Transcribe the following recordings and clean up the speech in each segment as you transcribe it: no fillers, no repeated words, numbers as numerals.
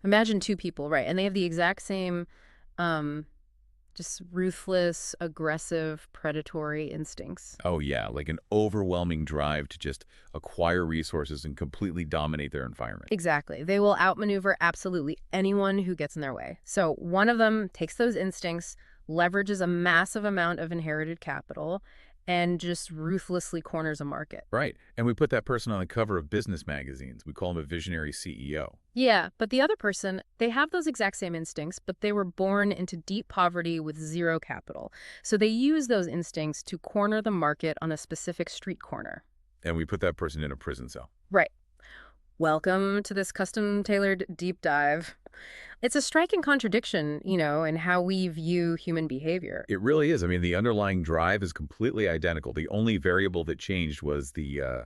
Imagine two people, right? And they have the exact same, um, just ruthless, aggressive, predatory instincts. Oh, yeah, like an overwhelming drive to just acquire resources and completely dominate their environment. Exactly. They will outmaneuver absolutely anyone who gets in their way. So one of them takes those instincts, leverages a massive amount of inherited capital, and just ruthlessly corners a market. Right. And we put that person on the cover of business magazines. We call him a visionary CEO. Yeah, but the other person, they have those exact same instincts, but they were born into deep poverty with zero capital. So they use those instincts to corner the market on a specific street corner. And we put that person in a prison cell. Right. Welcome to this custom-tailored deep dive. It's a striking contradiction, in how we view human behavior. It really is. I mean, the underlying drive is completely identical. The only variable that changed was the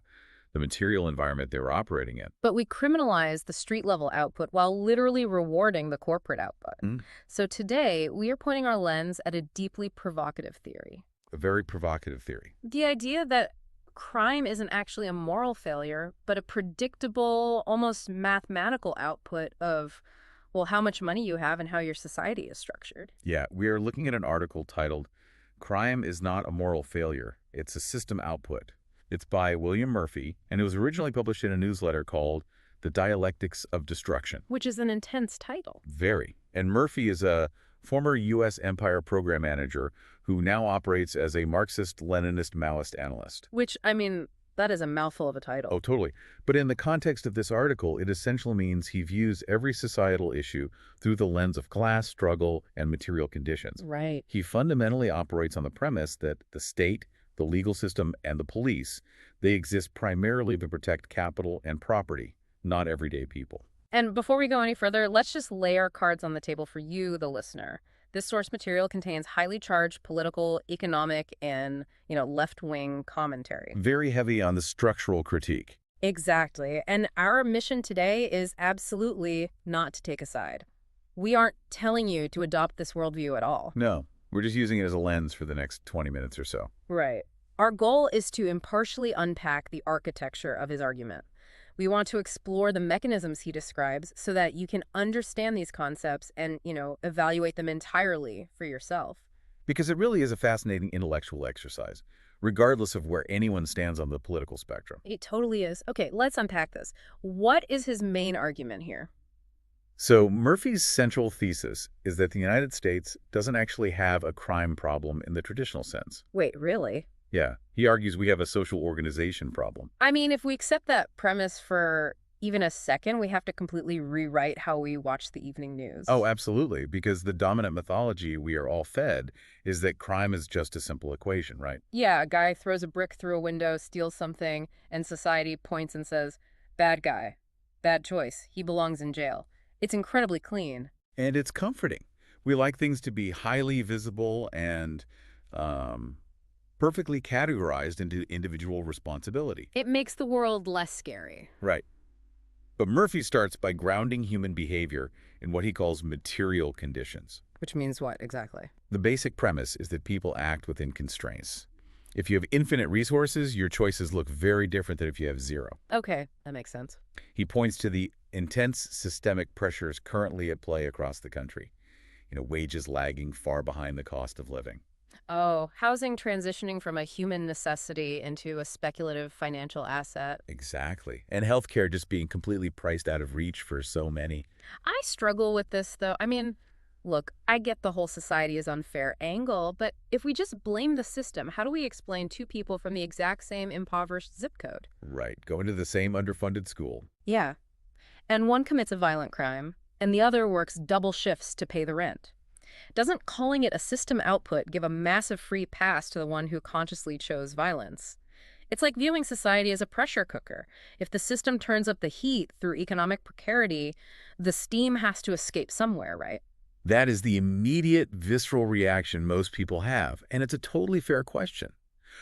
material environment they were operating in. But we criminalize the street-level output while literally rewarding the corporate output. Mm, So today, we are pointing our lens at a deeply provocative theory. a very provocative theory. The idea that crime isn't actually a moral failure, but a predictable, almost mathematical output of, well, how much money you have and how your society is structured. Yeah, we are looking at an article titled, Crime is Not a Moral Failure. It's a System Output. It's by William Murphy, and it was originally published in a newsletter called The Dialectics of Destruction. Which is an intense title. Very. And Murphy is a former U.S. Empire program manager who now operates as a Marxist-Leninist Maoist analyst. Which, that is a mouthful of a title. Oh, totally. But in the context of this article, it essentially means he views every societal issue through the lens of class, struggle, and material conditions. Right. He fundamentally operates on the premise that the state, the legal system, and the police, they exist primarily to protect capital and property, not everyday people. And before we go any further, let's just lay our cards on the table for you, the listener. This source material contains highly charged political, economic, and, left-wing commentary. Very heavy on the structural critique. Exactly. And our mission today is absolutely not to take a side. We aren't telling you to adopt this worldview at all. No, we're just using it as a lens for the next 20 minutes or so. Right. Our goal is to impartially unpack the architecture of his argument. We want to explore the mechanisms he describes so that you can understand these concepts and, evaluate them entirely for yourself. Because it really is a fascinating intellectual exercise, regardless of where anyone stands on the political spectrum. It totally is. Okay, let's unpack this. What is his main argument here? So Murphy's central thesis is that the United States doesn't actually have a crime problem in the traditional sense. Wait, really? Yeah, he argues we have a social organization problem. If we accept that premise for even a second, we have to completely rewrite how we watch the evening news. Oh, absolutely, because the dominant mythology we are all fed is that crime is just a simple equation, right? Yeah, a guy throws a brick through a window, steals something, and society points and says, bad guy, bad choice, he belongs in jail. It's incredibly clean. And it's comforting. We like things to be highly visible and perfectly categorized into individual responsibility. It makes the world less scary. Right. But Murphy starts by grounding human behavior in what he calls material conditions. Which means what, exactly? The basic premise is that people act within constraints. If you have infinite resources, your choices look very different than if you have zero. Okay, that makes sense. He points to the intense systemic pressures currently at play across the country. Wages lagging far behind the cost of living. Oh, housing transitioning from a human necessity into a speculative financial asset. Exactly. And healthcare just being completely priced out of reach for so many. I struggle with this, though. Look, I get the whole society is unfair angle, but if we just blame the system, how do we explain two people from the exact same impoverished zip code? Right. Going to the same underfunded school. Yeah. And one commits a violent crime, and the other works double shifts to pay the rent. Doesn't calling it a system output give a massive free pass to the one who consciously chose violence? It's like viewing society as a pressure cooker. If the system turns up the heat through economic precarity, the steam has to escape somewhere, right? That is the immediate visceral reaction most people have, and it's a totally fair question.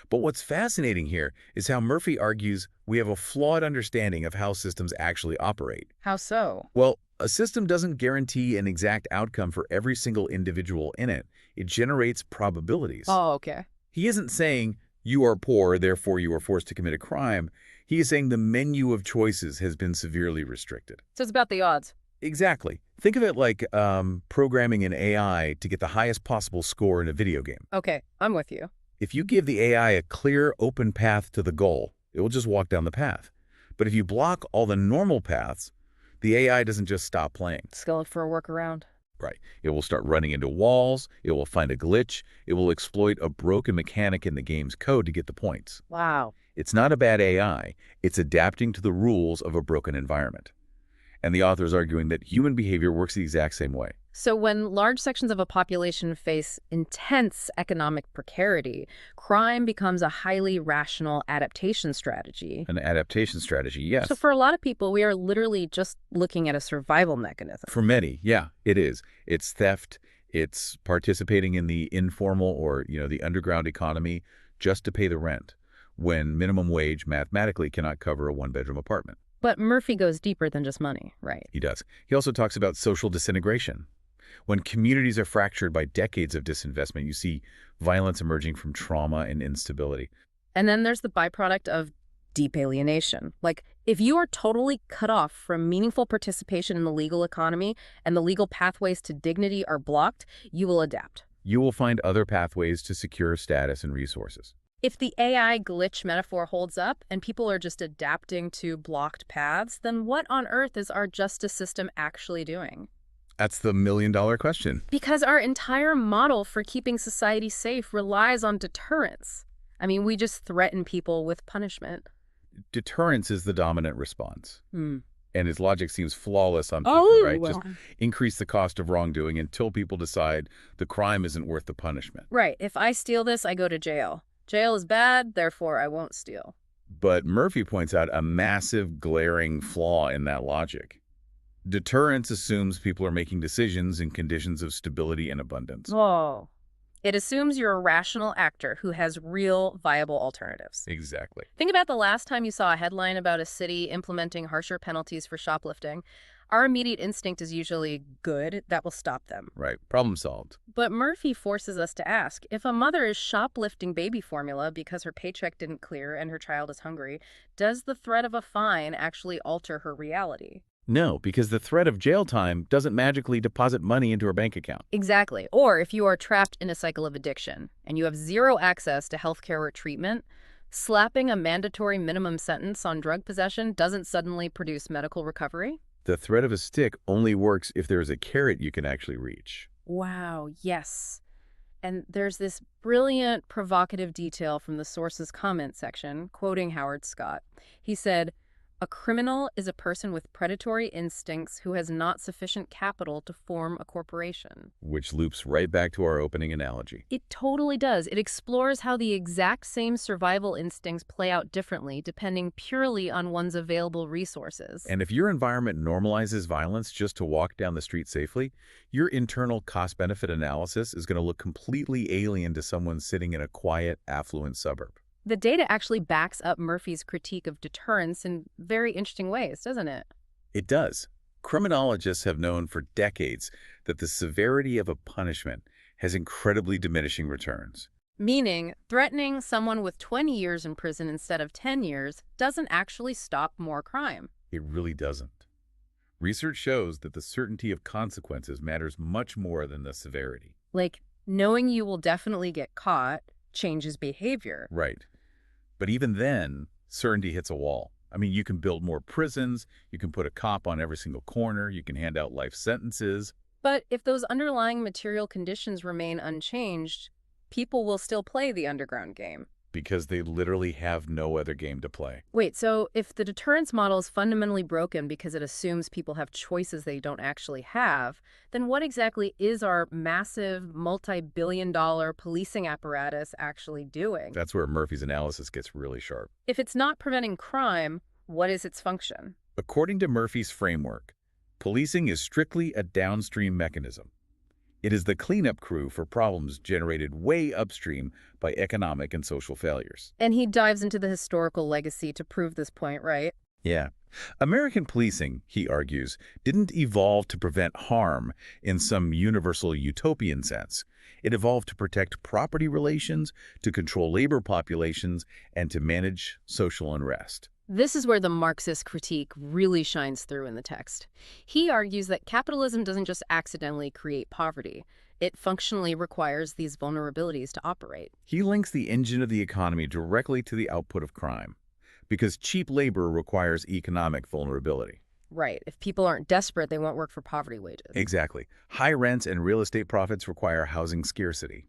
But what's fascinating here is how Murphy argues we have a flawed understanding of how systems actually operate. How so? Well, a system doesn't guarantee an exact outcome for every single individual in it. It generates probabilities. Oh, okay. He isn't saying you are poor, therefore you are forced to commit a crime. He is saying the menu of choices has been severely restricted. So it's about the odds. Exactly. Think of it like programming an AI to get the highest possible score in a video game. Okay, I'm with you. If you give the AI a clear, open path to the goal, it will just walk down the path. But if you block all the normal paths, the AI doesn't just stop playing. Just gonna look for a workaround. Right. It will start running into walls, it will find a glitch, it will exploit a broken mechanic in the game's code to get the points. Wow. It's not a bad AI, it's adapting to the rules of a broken environment. And the author is arguing that human behavior works the exact same way. So when large sections of a population face intense economic precarity, crime becomes a highly rational adaptation strategy. An adaptation strategy, yes. So for a lot of people, we are literally just looking at a survival mechanism. For many, yeah, it is. It's theft, it's participating in the informal or, the underground economy just to pay the rent, when minimum wage mathematically cannot cover a one-bedroom apartment. But Murphy goes deeper than just money, right? He does. He also talks about social disintegration. When communities are fractured by decades of disinvestment, you see violence emerging from trauma and instability. And then there's the byproduct of deep alienation. Like, if you are totally cut off from meaningful participation in the legal economy and the legal pathways to dignity are blocked, you will adapt. You will find other pathways to secure status and resources. If the AI glitch metaphor holds up and people are just adapting to blocked paths, then what on earth is our justice system actually doing? That's the million-dollar question. Because our entire model for keeping society safe relies on deterrence. I mean, we just threaten people with punishment. Deterrence is the dominant response. Hmm. And his logic seems flawless on paper, Oh, right? well. Just increase the cost of wrongdoing until people decide the crime isn't worth the punishment. Right. If I steal this, I go to jail. Jail is bad, therefore I won't steal. But Murphy points out a massive, glaring flaw in that logic. Deterrence assumes people are making decisions in conditions of stability and abundance. Oh. It assumes you're a rational actor who has real, viable alternatives. Exactly. Think about the last time you saw a headline about a city implementing harsher penalties for shoplifting. Our immediate instinct is usually good, that will stop them. Right. Problem solved. But Murphy forces us to ask, if a mother is shoplifting baby formula because her paycheck didn't clear and her child is hungry, does the threat of a fine actually alter her reality? No, because the threat of jail time doesn't magically deposit money into her bank account. Exactly. Or if you are trapped in a cycle of addiction and you have zero access to healthcare or treatment, slapping a mandatory minimum sentence on drug possession doesn't suddenly produce medical recovery? The threat of a stick only works if there is a carrot you can actually reach. Wow, yes. And there's this brilliant, provocative detail from the source's comment section, quoting Howard Scott. He said, "A criminal is a person with predatory instincts who has not sufficient capital to form a corporation." Which loops right back to our opening analogy. It totally does. It explores how the exact same survival instincts play out differently depending purely on one's available resources. And if your environment normalizes violence just to walk down the street safely, your internal cost-benefit analysis is going to look completely alien to someone sitting in a quiet, affluent suburb. The data actually backs up Murphy's critique of deterrence in very interesting ways, doesn't it? It does. Criminologists have known for decades that the severity of a punishment has incredibly diminishing returns. Meaning, threatening someone with 20 years in prison instead of 10 years doesn't actually stop more crime. It really doesn't. Research shows that the certainty of consequences matters much more than the severity. Like, knowing you will definitely get caught changes behavior. Right. But even then, certainty hits a wall. I mean, you can build more prisons, you can put a cop on every single corner, you can hand out life sentences. But if those underlying material conditions remain unchanged, people will still play the underground game. Because they literally have no other game to play. Wait, so if the deterrence model is fundamentally broken because it assumes people have choices they don't actually have, then what exactly is our massive, multi-billion-dollar policing apparatus actually doing? That's where Murphy's analysis gets really sharp. If it's not preventing crime, what is its function? According to Murphy's framework, policing is strictly a downstream mechanism. It is the cleanup crew for problems generated way upstream by economic and social failures. And he dives into the historical legacy to prove this point, right? Yeah. American policing, he argues, didn't evolve to prevent harm in some universal utopian sense. It evolved to protect property relations, to control labor populations, and to manage social unrest. This is where the Marxist critique really shines through in the text. He argues that capitalism doesn't just accidentally create poverty. It functionally requires these vulnerabilities to operate. He links the engine of the economy directly to the output of crime, because cheap labor requires economic vulnerability. Right. If people aren't desperate, they won't work for poverty wages. Exactly. High rents and real estate profits require housing scarcity.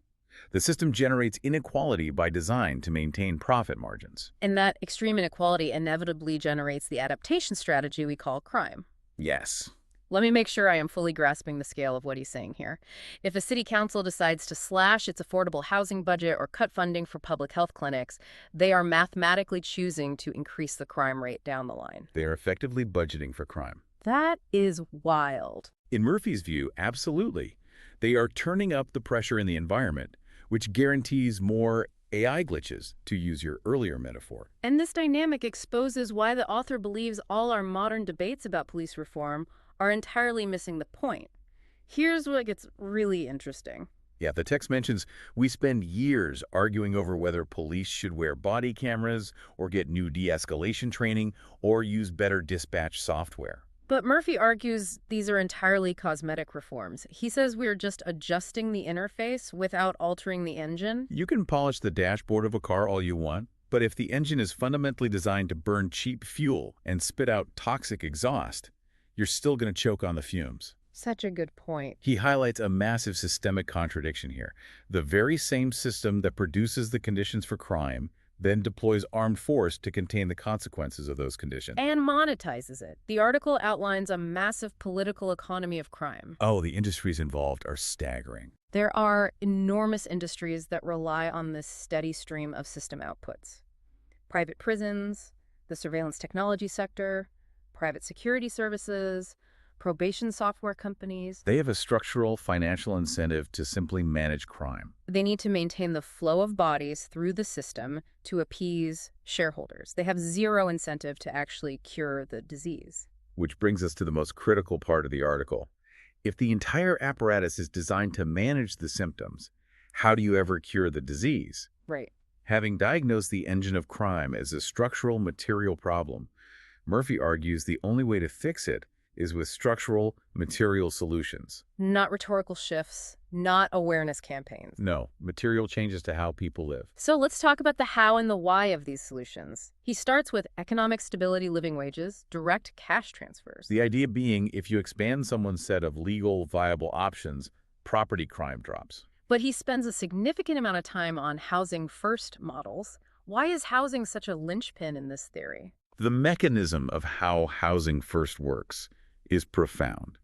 The system generates inequality by design to maintain profit margins. And that extreme inequality inevitably generates the adaptation strategy we call crime. Yes. Let me make sure I am fully grasping the scale of what he's saying here. If a city council decides to slash its affordable housing budget or cut funding for public health clinics, they are mathematically choosing to increase the crime rate down the line. They are effectively budgeting for crime. That is wild. In Murphy's view, absolutely. They are turning up the pressure in the environment, which guarantees more AI glitches, to use your earlier metaphor. And this dynamic exposes why the author believes all our modern debates about police reform are entirely missing the point. Here's what gets really interesting. Yeah, the text mentions we spend years arguing over whether police should wear body cameras or get new de-escalation training or use better dispatch software. But Murphy argues these are entirely cosmetic reforms. He says we're just adjusting the interface without altering the engine. You can polish the dashboard of a car all you want, but if the engine is fundamentally designed to burn cheap fuel and spit out toxic exhaust, you're still going to choke on the fumes. Such a good point. He highlights a massive systemic contradiction here. The very same system that produces the conditions for crime then deploys armed force to contain the consequences of those conditions. And monetizes it. The article outlines a massive political economy of crime. Oh, the industries involved are staggering. There are enormous industries that rely on this steady stream of system outputs. Private prisons, the surveillance technology sector, private security services, probation software companies. They have a structural financial incentive to simply manage crime. They need to maintain the flow of bodies through the system to appease shareholders. They have zero incentive to actually cure the disease. Which brings us to the most critical part of the article. If the entire apparatus is designed to manage the symptoms, how do you ever cure the disease? Right. Having diagnosed the engine of crime as a structural material problem, Murphy argues the only way to fix it is with structural material solutions. Not rhetorical shifts, not awareness campaigns. No, material changes to how people live. So let's talk about the how and the why of these solutions. He starts with economic stability, living wages, direct cash transfers. The idea being, if you expand someone's set of legal, viable options, property crime drops. But he spends a significant amount of time on housing first models. Why is housing such a linchpin in this theory? The mechanism of how housing first works is profound,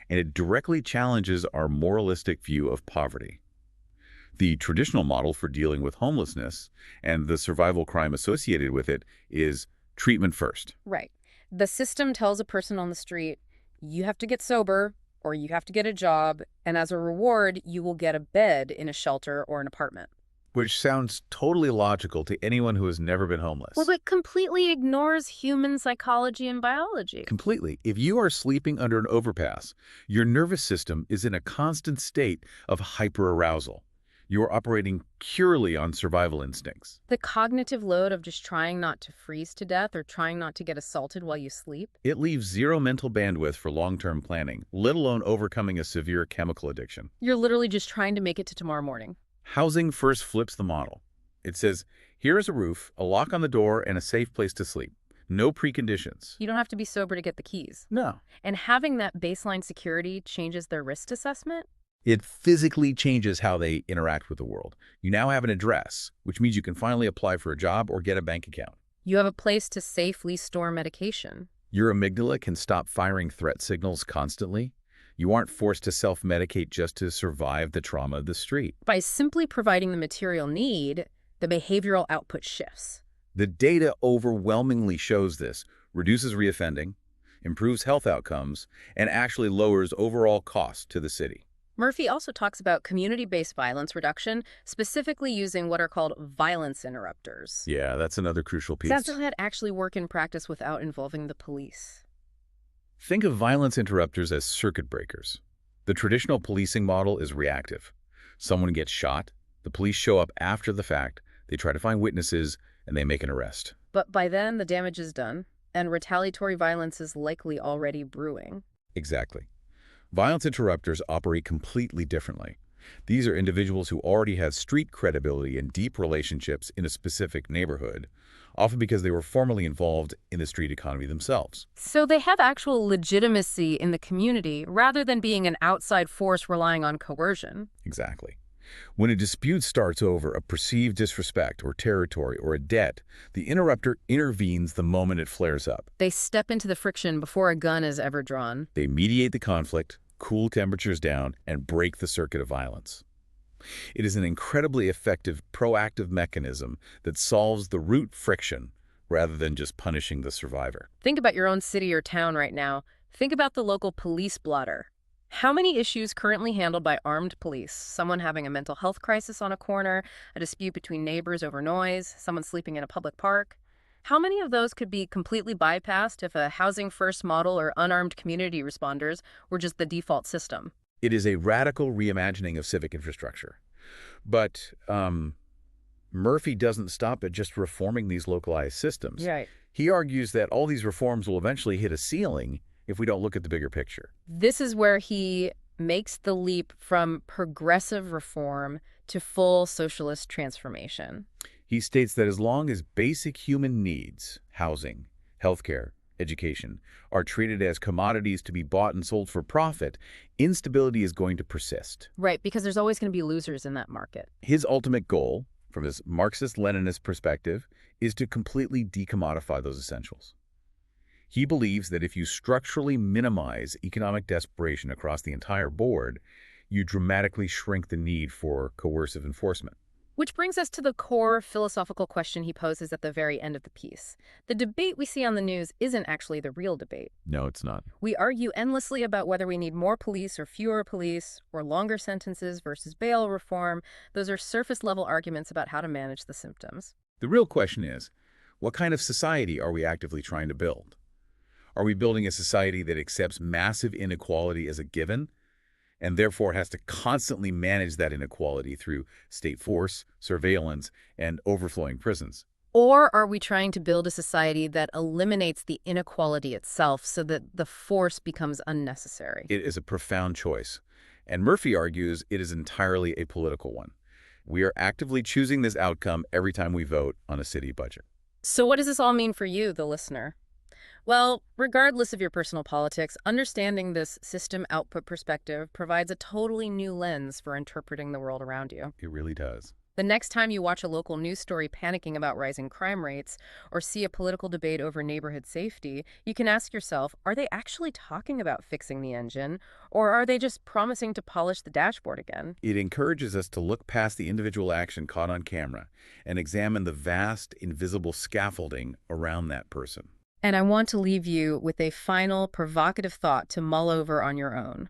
and it directly challenges our moralistic view of poverty. The traditional model for dealing with homelessness and the survival crime associated with it is treatment first. Right. The system tells a person on the street, you have to get sober or you have to get a job, and as a reward, you will get a bed in a shelter or an apartment. Which sounds totally logical to anyone who has never been homeless. Well, it completely ignores human psychology and biology. Completely. If you are sleeping under an overpass, your nervous system is in a constant state of hyperarousal. You are operating purely on survival instincts. The cognitive load of just trying not to freeze to death or trying not to get assaulted while you sleep. It leaves zero mental bandwidth for long-term planning, let alone overcoming a severe chemical addiction. You're literally just trying to make it to tomorrow morning. Housing first flips the model. It says, here is a roof, a lock on the door, and a safe place to sleep. No preconditions. You don't have to be sober to get the keys. No. And having that baseline security changes their risk assessment? It physically changes how they interact with the world. You now have an address, which means you can finally apply for a job or get a bank account. You have a place to safely store medication. Your amygdala can stop firing threat signals constantly. You aren't forced to self-medicate just to survive the trauma of the street. By simply providing the material need, the behavioral output shifts. The data overwhelmingly shows this, reduces reoffending, improves health outcomes, and actually lowers overall costs to the city. Murphy also talks about community-based violence reduction, specifically using what are called violence interrupters. Yeah, that's another crucial piece. How does that actually work in practice without involving the police? Think of violence interrupters as circuit breakers. The traditional policing model is reactive. Someone gets shot, the police show up after the fact, they try to find witnesses, and they make an arrest. But by then, the damage is done, and retaliatory violence is likely already brewing. Exactly. Violence interrupters operate completely differently. These are individuals who already have street credibility and deep relationships in a specific neighborhood, often because they were formerly involved in the street economy themselves. So they have actual legitimacy in the community rather than being an outside force relying on coercion. Exactly. When a dispute starts over a perceived disrespect or territory or a debt, the interrupter intervenes the moment it flares up. They step into the friction before a gun is ever drawn. They mediate the conflict, cool temperatures down, and break the circuit of violence. It is an incredibly effective, proactive mechanism that solves the root friction rather than just punishing the survivor. Think about your own city or town right now. Think about the local police blotter. How many issues currently handled by armed police? Someone having a mental health crisis on a corner, a dispute between neighbors over noise, someone sleeping in a public park? How many of those could be completely bypassed if a housing first model or unarmed community responders were just the default system? It is a radical reimagining of civic infrastructure. But Murphy doesn't stop at just reforming these localized systems. Right. He argues that all these reforms will eventually hit a ceiling if we don't look at the bigger picture. This is where he makes the leap from progressive reform to full socialist transformation. He states that as long as basic human needs, housing, healthcare, education, are treated as commodities to be bought and sold for profit, instability is going to persist. Right, because there's always going to be losers in that market. His ultimate goal, from his Marxist-Leninist perspective, is to completely decommodify those essentials. He believes that if you structurally minimize economic desperation across the entire board, you dramatically shrink the need for coercive enforcement. Which brings us to the core philosophical question he poses at the very end of the piece. The debate we see on the news isn't actually the real debate. No, it's not. We argue endlessly about whether we need more police or fewer police, or longer sentences versus bail reform. Those are surface-level arguments about how to manage the symptoms. The real question is, what kind of society are we actively trying to build? Are we building a society that accepts massive inequality as a given, and therefore has to constantly manage that inequality through state force, surveillance, and overflowing prisons? Or are we trying to build a society that eliminates the inequality itself so that the force becomes unnecessary? It is a profound choice, and Murphy argues it is entirely a political one. We are actively choosing this outcome every time we vote on a city budget. So what does this all mean for you, the listener? Well, regardless of your personal politics, understanding this system output perspective provides a totally new lens for interpreting the world around you. It really does. The next time you watch a local news story panicking about rising crime rates or see a political debate over neighborhood safety, you can ask yourself, are they actually talking about fixing the engine, or are they just promising to polish the dashboard again? It encourages us to look past the individual action caught on camera and examine the vast, invisible scaffolding around that person. And I want to leave you with a final provocative thought to mull over on your own.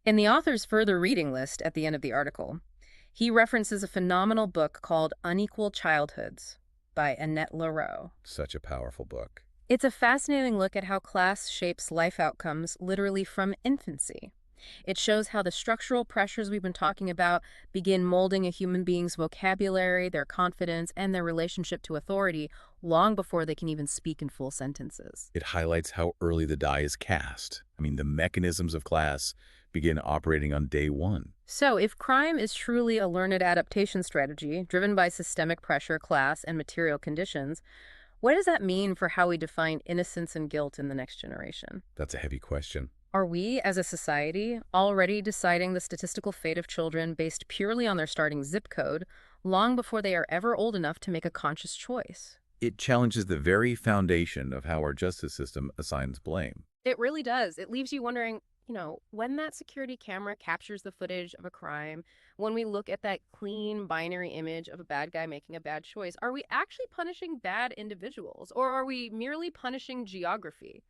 In the author's further reading list at the end of the article, he references a phenomenal book called Unequal Childhoods by Annette Lareau. Such a powerful book. It's a fascinating look at how class shapes life outcomes literally from infancy. It shows how the structural pressures we've been talking about begin molding a human being's vocabulary, their confidence, and their relationship to authority long before they can even speak in full sentences. It highlights how early the die is cast. The mechanisms of class begin operating on day one. So, if crime is truly a learned adaptation strategy driven by systemic pressure, class, and material conditions, what does that mean for how we define innocence and guilt in the next generation? That's a heavy question. Are we, as a society, already deciding the statistical fate of children based purely on their starting zip code, long before they are ever old enough to make a conscious choice? It challenges the very foundation of how our justice system assigns blame. It really does. It leaves you wondering, when that security camera captures the footage of a crime, when we look at that clean binary image of a bad guy making a bad choice, are we actually punishing bad individuals, or are we merely punishing geography?